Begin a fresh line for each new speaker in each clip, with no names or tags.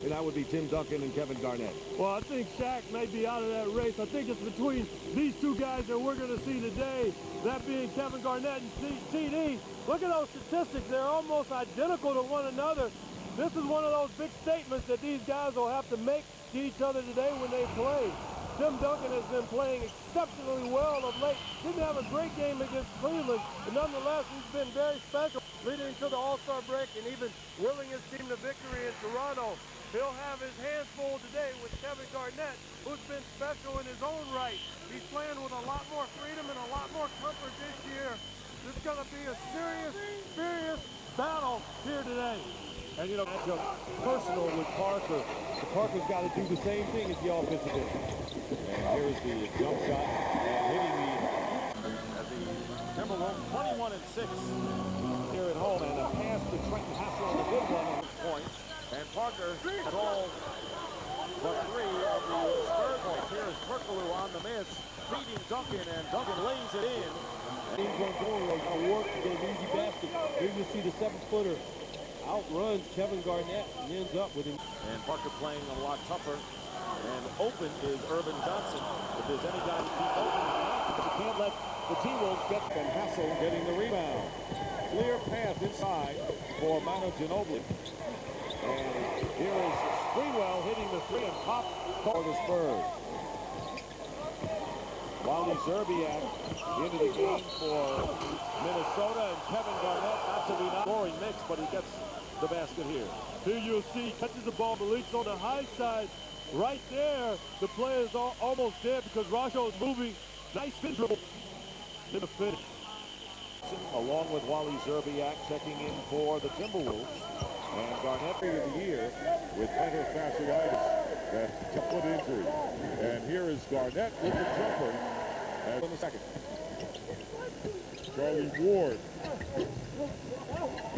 And that would be Tim Duncan and Kevin Garnett.
Well, I think Shaq may be out of that race. I think it's between these two guys that we're going to see today, that being Kevin Garnett and TD. Look at those statistics. They're almost identical to one another. This is one of those big statements that these guys will have to make to each other today when they play. Tim Duncan has been playing exceptionally well of late. Didn't have a great game against Cleveland, but nonetheless, he's been very special, leading to the All-Star break and even willing his team to victory in Toronto. He'll have his hands full today with Kevin Garnett, who's been special in his own right. He's playing with a lot more freedom and a lot more comfort this year. This is going to be a serious battle here today.
And, you know, matchup personal with Parker. So Parker's got to do the same thing as the offensive end. And here's the jump shot and hitting the Timberwolves 21-6 here at home. And a pass to Trenton Hassel on the good one on points. And Parker had all but 3 of the Spurs points. Here is Perkaloo on the miss, feeding Duncan, and Duncan lays it in. And he's going to go a work to get an easy basket. Here you see the 7-footer outruns Kevin Garnett and ends up with him. And Parker playing a lot tougher. And open is Urban Johnson. If there's any guy to keep open, you can't let the T-Wolves get. And Hassel getting the rebound. Clear path inside for Manu Ginobili. And here is Greenwell hitting the 3 and pop for the Spurs. Wally Zerbiak into the game for Minnesota, and Kevin Garnett, not to be not scoring mix, but he gets the basket here.
Here you'll see, catches the ball, but leaks on the high side. Right there, the play is almost dead because Rajo is moving. Nice spin dribble in the finish.
Along with Wally Zerbiak checking in for the Timberwolves. And Garnett of the year with plantar fasciitis, that foot injury. And here is Garnett with the jumper. And in the second.
Charlie Ward.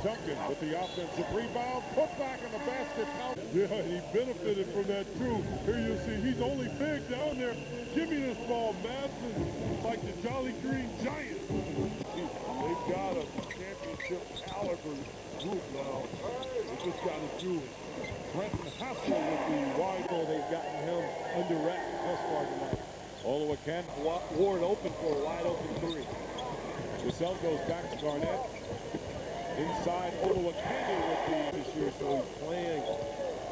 Duncan with the offensive rebound. Put back in the basket. Yeah, he benefited from that too. Here you see he's only big down there. Give me this ball, Madsen. Like the Jolly Green Giants. They've got a championship caliber group now. They just got to do it. Trenton Hassel with the wide ball. They've gotten him under wraps thus far tonight.
Olowokun, Ward open for a wide open 3.
Cassell goes back to Garnett. Inside Olowokun with the this year, so he's playing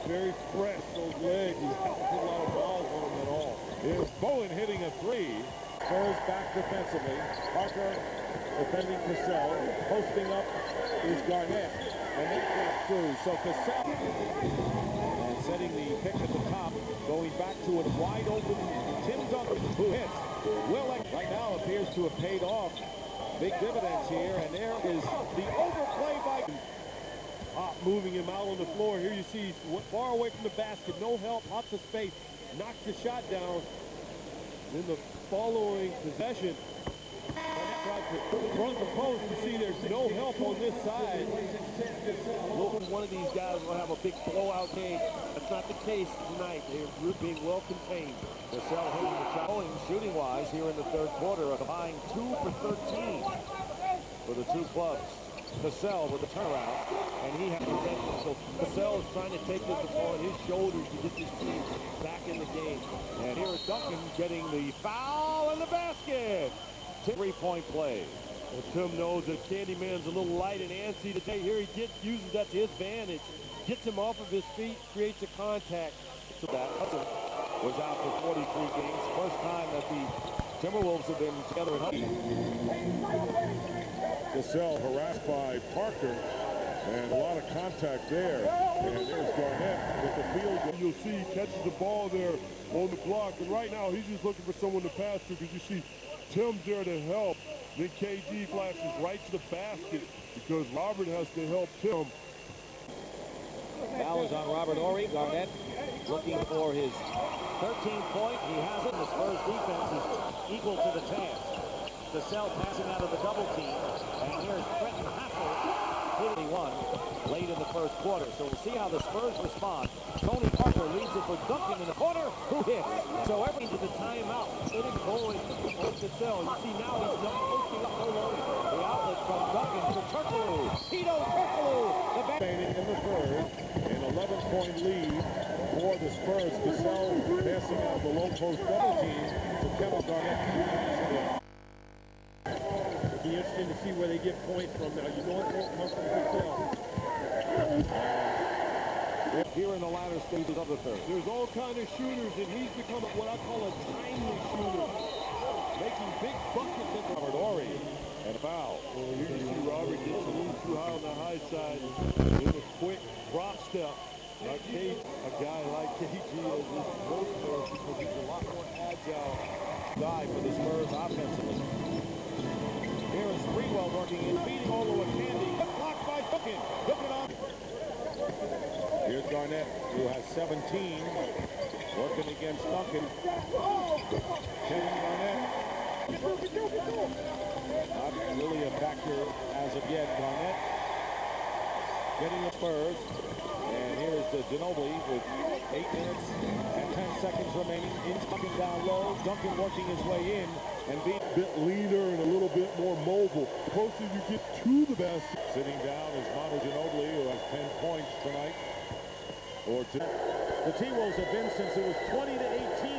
very fresh. Those legs, he hasn't put a lot of balls on him at all.
Here's Bowen hitting a 3. Spurs back defensively. Parker defending Cassell. Posting up is Garnett. And that gets through. So Cassell and setting the pick at the top. Going back to a wide open Tim Duncan, who hits. Right now appears to have paid off. Big dividends here, and there is the overplay by
Pop moving him out on the floor. Here you see he's far away from the basket. No help, lots of space. Knocks the shot down. In the following possession, run the post. You see there's no help on this side.
One of these guys will have a big blowout game. That's not the case tonight. They're being well contained. Cassell hitting the shot. Shooting-wise here in the third quarter, a combined 2 for 13 for the two clubs. Cassell with the turnaround, and he has potential. So Cassell is trying to take this upon his shoulders to get this team back in the game. And here is Duncan getting the foul in the basket. 3-point play.
Well, Tim knows that Candyman's a little light and antsy today. Here he uses that to his advantage. Gets him off of his feet, creates a contact.
So that Hudson was out for 43 games. First time that the Timberwolves have been together at home.
Cassell harassed by Parker, and a lot of contact there. And there's Garnett with the field goal.
You'll see he catches the ball there on the block, and right now he's just looking for someone to pass to because you see Tim's there to help. Then KG flashes right to the basket because Robert has to help Tim.
Foul is on Robert Horry. Garnett looking for his 13th point. He has it. The Spurs defense is equal to the task. Cassell passing out of the double team. And here's Trenton Hassel, 41, late in the first quarter. So we'll see how the Spurs respond. Tony Parker leads it for Duncan in the corner, who hits. So everything to the timeout. Getting going on Cassell. You see now he's not posting up no longer. The outlet from Duncan to Perkaloo. Tito Perkaloo. The back
in the third, and 11
6-point lead for the Spurs. Cassell passing out the low post double team to Kevin Garnett.
It'll be interesting to see where they get points from now. You know it won't come from Cassell.
Here in the latter stages of the third.
There's all kind of shooters, and he's become what I call a timely shooter, making big buckets at the
Robert Horry and a foul.
Well, you can see Robert gets a little too high on the high side in the quick drop step. Like a guy like KG is this most player because he's a lot more agile
Guy for the Spurs offensively. Here is Sprewell working in, feeding over a Candy. Blocked by Duncan. Looking on. Here's Garnett, who has 17. Working against Duncan. Kevin Garnett. Not really a factor as of yet. Garnett getting the Spurs. And here's Ginobili with 8 minutes and 10 seconds remaining. Duncan down low. Duncan working his way in and being
A bit leaner and a little bit more mobile. The closer you get to the basket.
sitting down is Manu Ginobili, who has 10 points tonight. The T-Wolves have been since it was 20 to 18.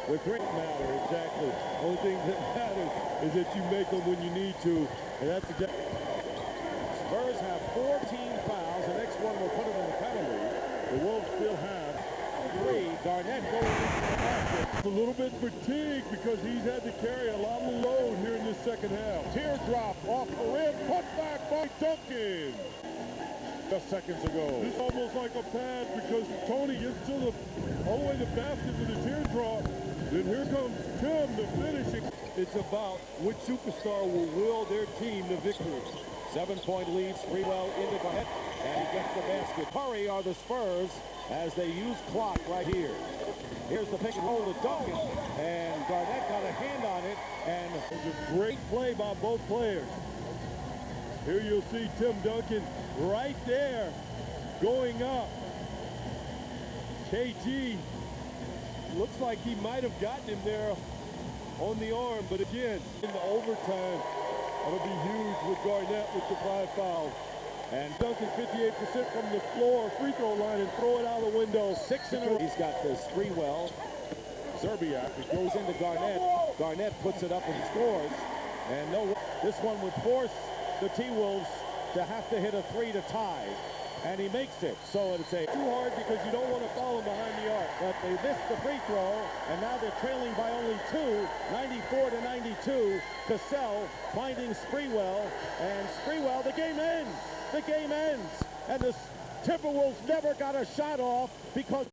With three matter, exactly. Only thing that matters is that you make them when you need to, and that's exactly.
Spurs have 14 fouls. The next one will put them in the penalty.
The Wolves still have
3. Garnett going into the basket.
a little bit fatigued because he's had to carry a lot of load here in this second half.
Teardrop off the rim. Put back by Duncan. Just seconds ago.
This is almost like a pass because Tony gets to the all the way to the basket with a teardrop. Then here comes Tim to finish it.
It's about which superstar will will their team to victory.
7-point lead. Sprewell into Garnett, and he gets the basket. Hurry are the Spurs as they use clock right here. Here's the pick and roll to Duncan, and Garnett got a hand on it, and
It was a great play by both players. Here you'll see Tim Duncan right there going up. KG
Looks like he might have gotten him there on the arm, but again, in the overtime, that'll be huge with Garnett with the 5 fouls.
and
Duncan 58% from the floor, free throw line, and throw it out the window.
6 in a row. He's got the Sprewell. Serbiak. It goes into Garnett. Garnett puts it up and scores. And no, this one would force the T-Wolves to have to hit a 3 to tie. And he makes it. So it's a
Too hard because you don't want to foul him behind the arc.
but they missed the free throw, and now they're trailing by only 2, 94 to 92. Cassell finding Sprewell, and Sprewell, the game ends. The game ends, and the Timberwolves never got a shot off because